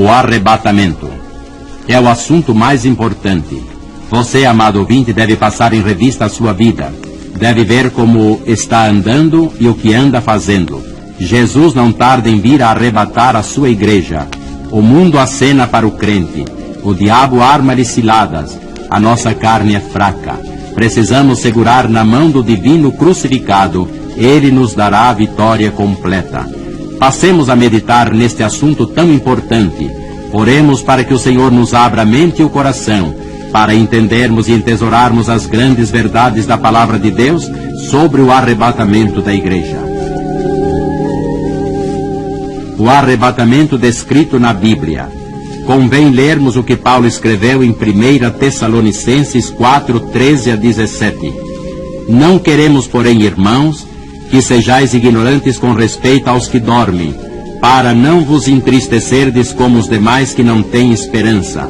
O arrebatamento é o assunto mais importante. Você, amado ouvinte, deve passar em revista a sua vida. Deve ver como está andando e o que anda fazendo. Jesus não tarda em vir a arrebatar a sua igreja. O mundo acena para o crente. O diabo arma-lhe ciladas. A nossa carne é fraca. Precisamos segurar na mão do divino crucificado. Ele nos dará a vitória completa. Passemos a meditar neste assunto tão importante. Oremos para que o Senhor nos abra a mente e o coração, para entendermos e entesourarmos as grandes verdades da Palavra de Deus sobre o arrebatamento da igreja. O arrebatamento descrito na Bíblia. Convém lermos o que Paulo escreveu em 1 Tessalonicenses 4, 13 a 17. Não queremos, porém, irmãos, que sejais ignorantes com respeito aos que dormem, para não vos entristecerdes como os demais que não têm esperança.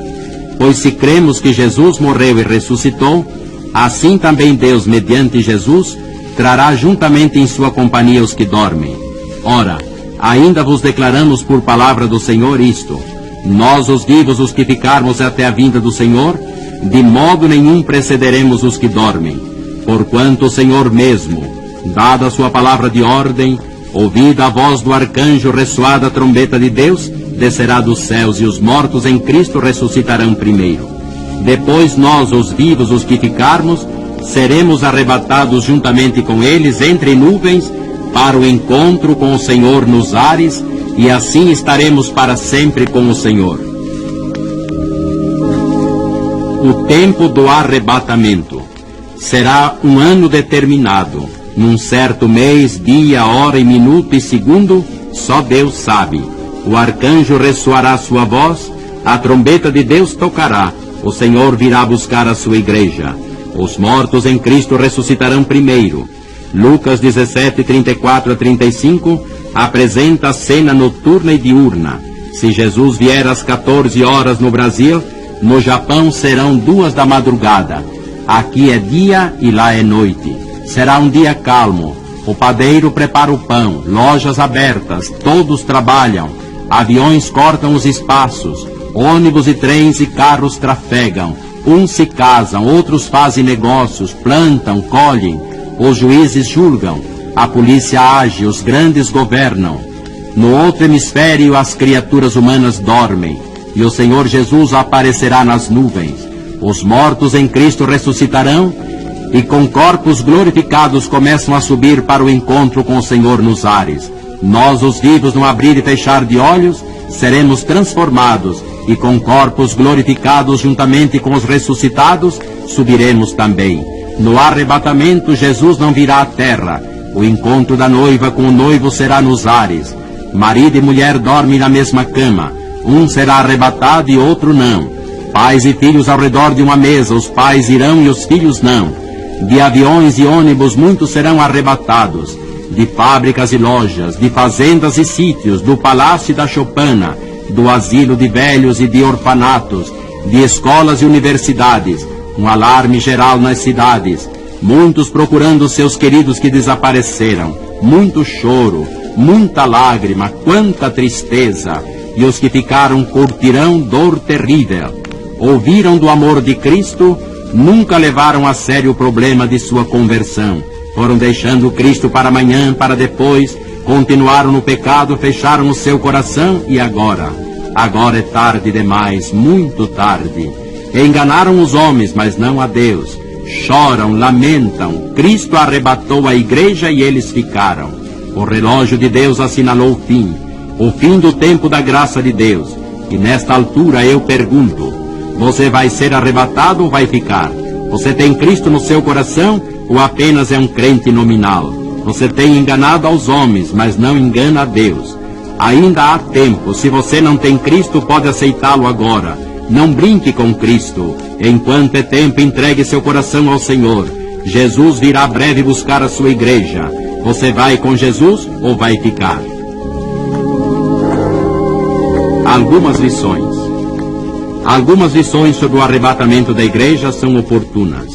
Pois se cremos que Jesus morreu e ressuscitou, assim também Deus, mediante Jesus, trará juntamente em sua companhia os que dormem. Ora, ainda vos declaramos por palavra do Senhor isto: nós, os vivos, os que ficarmos até a vinda do Senhor, de modo nenhum precederemos os que dormem. Porquanto o Senhor mesmo, dada a sua palavra de ordem, ouvida a voz do arcanjo, ressoada a trombeta de Deus, descerá dos céus, e os mortos em Cristo ressuscitarão primeiro. Depois nós, os vivos, os que ficarmos, seremos arrebatados juntamente com eles entre nuvens, para o encontro com o Senhor nos ares, e assim estaremos para sempre com o Senhor. O tempo do arrebatamento será um ano determinado. Num certo mês, dia, hora e minuto e segundo, só Deus sabe. O arcanjo ressoará sua voz, a trombeta de Deus tocará, o Senhor virá buscar a sua igreja. Os mortos em Cristo ressuscitarão primeiro. Lucas 17, 34 a 35, apresenta a cena noturna e diurna. Se Jesus vier às 14 horas no Brasil, no Japão serão 2 da madrugada. Aqui é dia e lá é noite. Será um dia calmo. O padeiro prepara o pão, lojas abertas, todos trabalham, aviões cortam os espaços, ônibus e trens e carros trafegam, uns se casam, outros fazem negócios, plantam, colhem, os juízes julgam, a polícia age, os grandes governam. No outro hemisfério as criaturas humanas dormem, e o Senhor Jesus aparecerá nas nuvens. Os mortos em Cristo ressuscitarão, e com corpos glorificados começam a subir para o encontro com o Senhor nos ares. Nós, os vivos, no abrir e fechar de olhos, seremos transformados, e com corpos glorificados juntamente com os ressuscitados, subiremos também. No arrebatamento, Jesus não virá à terra. O encontro da noiva com o noivo será nos ares. Marido e mulher dormem na mesma cama. Um será arrebatado e outro não. Pais e filhos ao redor de uma mesa, os pais irão e os filhos não. De aviões e ônibus muitos serão arrebatados, de fábricas e lojas, de fazendas e sítios, do palácio e da choupana, do asilo de velhos e de orfanatos, de escolas e universidades, um alarme geral nas cidades, muitos procurando seus queridos que desapareceram, muito choro, muita lágrima, quanta tristeza, e os que ficaram curtirão dor terrível. Ouviram do amor de Cristo, nunca levaram a sério o problema de sua conversão. Foram deixando Cristo para amanhã, para depois, continuaram no pecado, fecharam o seu coração e agora é tarde demais, muito tarde. Enganaram os homens, mas não a Deus. Choram, lamentam. Cristo arrebatou a igreja e eles ficaram. O relógio de Deus assinalou o fim do tempo da graça de Deus. E nesta altura eu pergunto: você vai ser arrebatado ou vai ficar? Você tem Cristo no seu coração ou apenas é um crente nominal? Você tem enganado aos homens, mas não engana a Deus. Ainda há tempo. Se você não tem Cristo, pode aceitá-lo agora. Não brinque com Cristo. Enquanto é tempo, entregue seu coração ao Senhor. Jesus virá breve buscar a sua igreja. Você vai com Jesus ou vai ficar? Algumas lições sobre o arrebatamento da igreja são oportunas.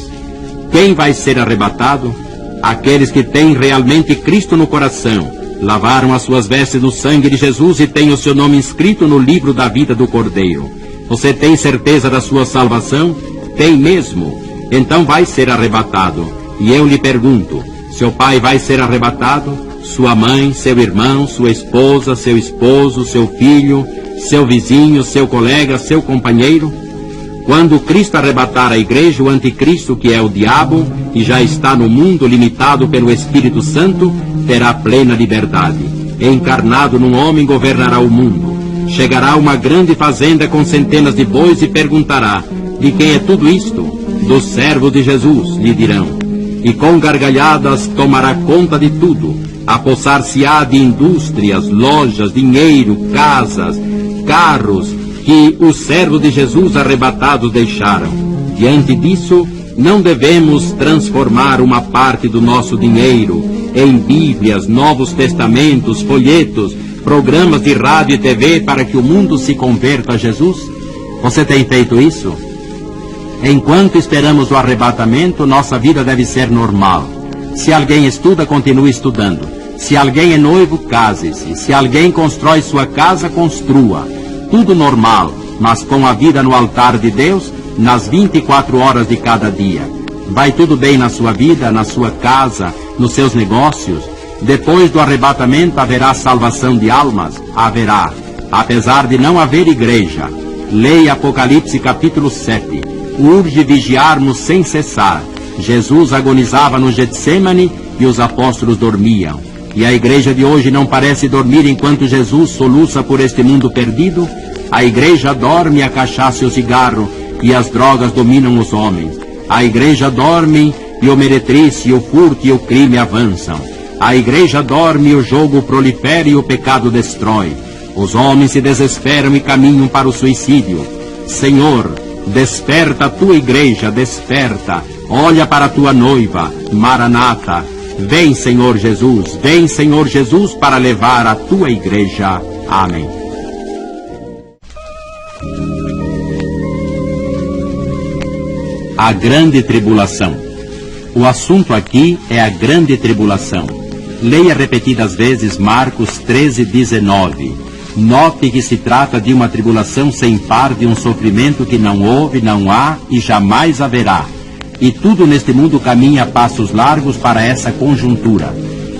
Quem vai ser arrebatado? Aqueles que têm realmente Cristo no coração Lavaram as suas vestes no sangue de Jesus e têm o seu nome inscrito no livro da vida do Cordeiro. Você tem certeza da sua salvação? Tem mesmo. Então vai ser arrebatado. E eu lhe pergunto, seu pai vai ser arrebatado? Sua mãe, seu irmão, sua esposa, seu esposo, seu filho, seu vizinho, seu colega, seu companheiro? Quando Cristo arrebatar a igreja, o anticristo, que é o diabo, e já está no mundo limitado pelo Espírito Santo, terá plena liberdade. Encarnado num homem, governará o mundo. Chegará a uma grande fazenda com centenas de bois e perguntará, de quem é tudo isto? Do servo de Jesus, lhe dirão. E com gargalhadas tomará conta de tudo. Apossar-se-á de indústrias, lojas, dinheiro, casas, carros, que os servos de Jesus arrebatados deixaram. Diante disso, não devemos transformar uma parte do nosso dinheiro em Bíblias, Novos Testamentos, folhetos, programas de rádio e TV para que o mundo se converta a Jesus? Você tem feito isso? Enquanto esperamos o arrebatamento, nossa vida deve ser normal. Se alguém estuda, continue estudando. Se alguém é noivo, case-se. Se alguém constrói sua casa, construa. Tudo normal, mas com a vida no altar de Deus, nas 24 horas de cada dia. Vai tudo bem na sua vida, na sua casa, nos seus negócios? Depois do arrebatamento haverá salvação de almas? Haverá, apesar de não haver igreja. Leia Apocalipse capítulo 7. Urge vigiarmos sem cessar. Jesus agonizava no Getsemane e os apóstolos dormiam. E a igreja de hoje não parece dormir enquanto Jesus soluça por este mundo perdido? A igreja dorme a cachaça e o cigarro, e as drogas dominam os homens. A igreja dorme e o meretriz, e o furto e o crime avançam. A igreja dorme e o jogo prolifera e o pecado destrói. Os homens se desesperam e caminham para o suicídio. Senhor, desperta a tua igreja, desperta. Olha para a tua noiva, Maranata. Vem, Senhor Jesus, para levar a tua igreja. Amém. A grande tribulação. O assunto aqui é a grande tribulação. Leia repetidas vezes Marcos 13:19. Note que se trata de uma tribulação sem par, de um sofrimento que não houve, não há e jamais haverá. E tudo neste mundo caminha a passos largos para essa conjuntura.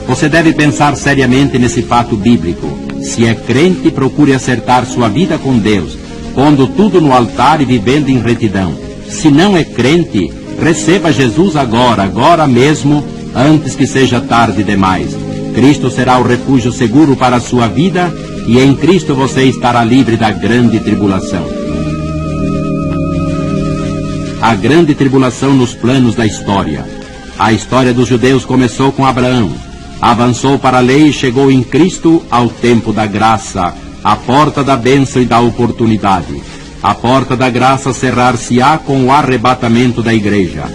Você deve pensar seriamente nesse fato bíblico. Se é crente, procure acertar sua vida com Deus, pondo tudo no altar e vivendo em retidão. Se não é crente, receba Jesus agora mesmo, antes que seja tarde demais. Cristo será o refúgio seguro para a sua vida, e em Cristo você estará livre da grande tribulação. A grande tribulação nos planos da história. A história dos judeus começou com Abraão, avançou para a lei e chegou em Cristo ao tempo da graça, a porta da bênção e da oportunidade. A porta da graça cerrar-se-á com o arrebatamento da igreja.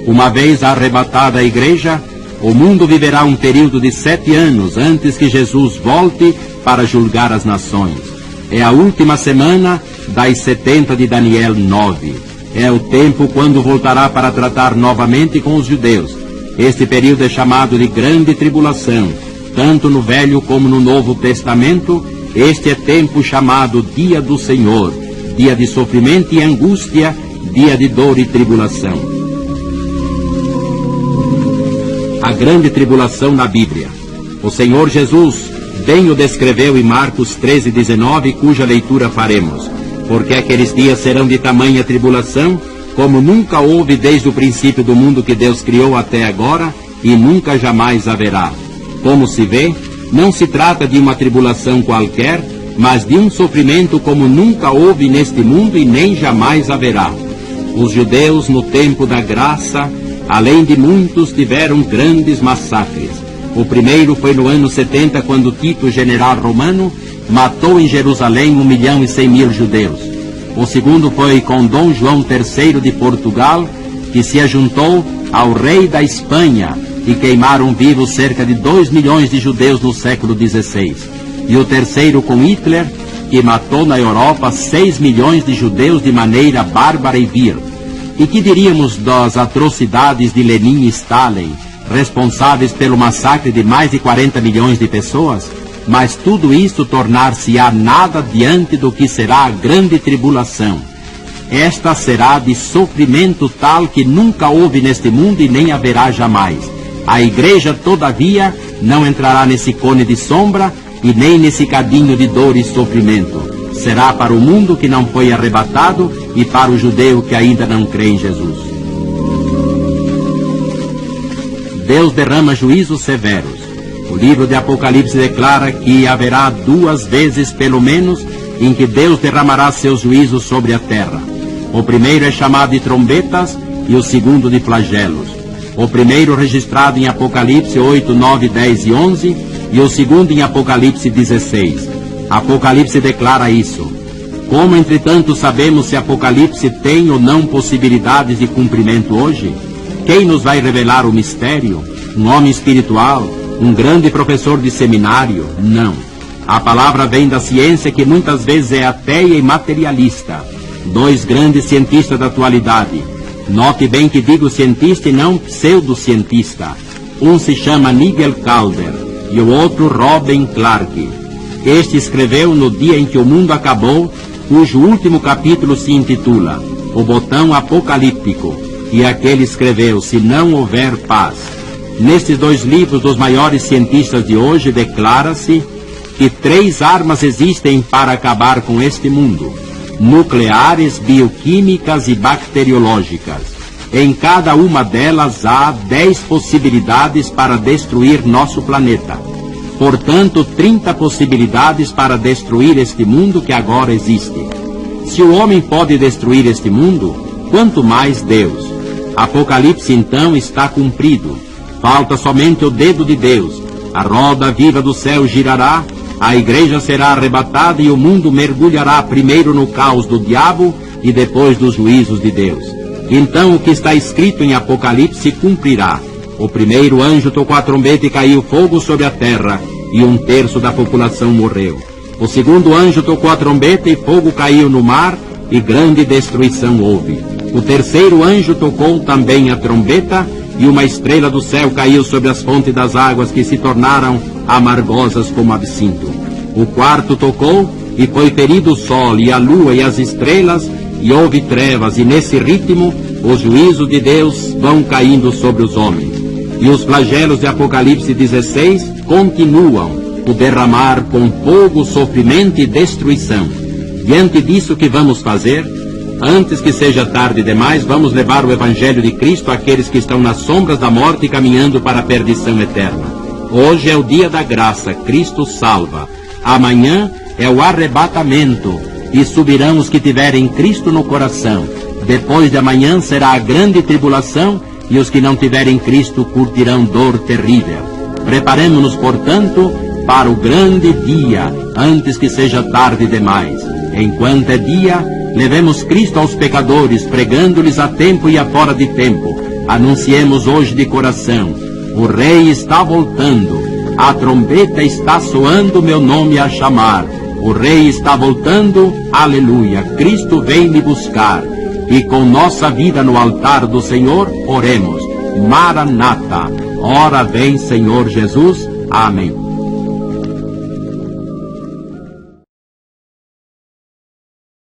Uma vez arrebatada a igreja, o mundo viverá um período de 7 anos antes que Jesus volte para julgar as nações. É a última semana das 70 de Daniel 9. É o tempo quando voltará para tratar novamente com os judeus. Este período é chamado de Grande Tribulação. Tanto no Velho como no Novo Testamento, este é tempo chamado Dia do Senhor, dia de sofrimento e angústia, dia de dor e tribulação. A grande tribulação na Bíblia. O Senhor Jesus bem o descreveu em Marcos 13:19, cuja leitura faremos. Porque aqueles dias serão de tamanha tribulação, como nunca houve desde o princípio do mundo que Deus criou até agora, e nunca jamais haverá. Como se vê, não se trata de uma tribulação qualquer, mas de um sofrimento como nunca houve neste mundo e nem jamais haverá. Os judeus, no tempo da graça, além de muitos, tiveram grandes massacres. O primeiro foi no ano 70, quando Tito, general romano, matou em Jerusalém 1.100.000 judeus. O segundo foi com Dom João III de Portugal, que se ajuntou ao rei da Espanha e queimaram vivos cerca de 2 milhões de judeus no século XVI. E o terceiro com Hitler, que matou na Europa 6 milhões de judeus de maneira bárbara e vil. E que diríamos das atrocidades de Lenin e Stalin, responsáveis pelo massacre de mais de 40 milhões de pessoas, mas tudo isso tornar-se-á nada diante do que será a grande tribulação. Esta será de sofrimento tal que nunca houve neste mundo e nem haverá jamais. A igreja, todavia, não entrará nesse cone de sombra e nem nesse cadinho de dor e sofrimento. Será para o mundo que não foi arrebatado e para o judeu que ainda não crê em Jesus. Deus derrama juízos severos. O livro de Apocalipse declara que haverá 2 vezes, pelo menos, em que Deus derramará seus juízos sobre a terra. O primeiro é chamado de trombetas e o segundo de flagelos. O primeiro registrado em Apocalipse 8, 9, 10 e 11 e o segundo em Apocalipse 16. Apocalipse declara isso. Como, entretanto, sabemos se Apocalipse tem ou não possibilidades de cumprimento hoje? Quem nos vai revelar o mistério? Um homem espiritual? Um grande professor de seminário? Não. A palavra vem da ciência, que muitas vezes é ateia e materialista. 2 grandes cientistas da atualidade. Note bem que digo cientista e não pseudocientista. Um se chama Nigel Calder e o outro Robin Clark. Este escreveu no dia em que o mundo acabou, cujo último capítulo se intitula O Botão Apocalíptico, e aquele escreveu Se Não Houver Paz. Nestes 2 livros dos maiores cientistas de hoje declara-se que 3 armas existem para acabar com este mundo: nucleares, bioquímicas e bacteriológicas. Em cada uma delas há 10 possibilidades para destruir nosso planeta. Portanto, 30 possibilidades para destruir este mundo que agora existe. Se o homem pode destruir este mundo, quanto mais Deus. Apocalipse, então, está cumprido. Falta somente o dedo de Deus. A roda viva do céu girará, a igreja será arrebatada e o mundo mergulhará primeiro no caos do diabo e depois dos juízos de Deus. Então o que está escrito em Apocalipse se cumprirá. O primeiro anjo tocou a trombeta e caiu fogo sobre a terra, e 1/3 da população morreu. O segundo anjo tocou a trombeta e fogo caiu no mar, e grande destruição houve. O terceiro anjo tocou também a trombeta, e uma estrela do céu caiu sobre as fontes das águas, que se tornaram amargosas como absinto. O quarto tocou, e foi ferido o sol, e a lua, e as estrelas, e houve trevas, e nesse ritmo os juízos de Deus vão caindo sobre os homens. E os flagelos de Apocalipse 16 continuam, o derramar com fogo, sofrimento e destruição. Diante disso, o que vamos fazer? Antes que seja tarde demais, vamos levar o Evangelho de Cristo àqueles que estão nas sombras da morte e caminhando para a perdição eterna. Hoje é o dia da graça, Cristo salva. Amanhã é o arrebatamento, e subirão os que tiverem Cristo no coração. Depois de amanhã será a grande tribulação, e os que não tiverem Cristo curtirão dor terrível. Preparemo-nos, portanto, para o grande dia, antes que seja tarde demais. Enquanto é dia, levemos Cristo aos pecadores, pregando-lhes a tempo e a fora de tempo. Anunciemos hoje de coração: o Rei está voltando, a trombeta está soando, meu nome a chamar. O Rei está voltando, aleluia, Cristo vem me buscar. E com nossa vida no altar do Senhor, oremos: Maranata, ora vem Senhor Jesus. Amém.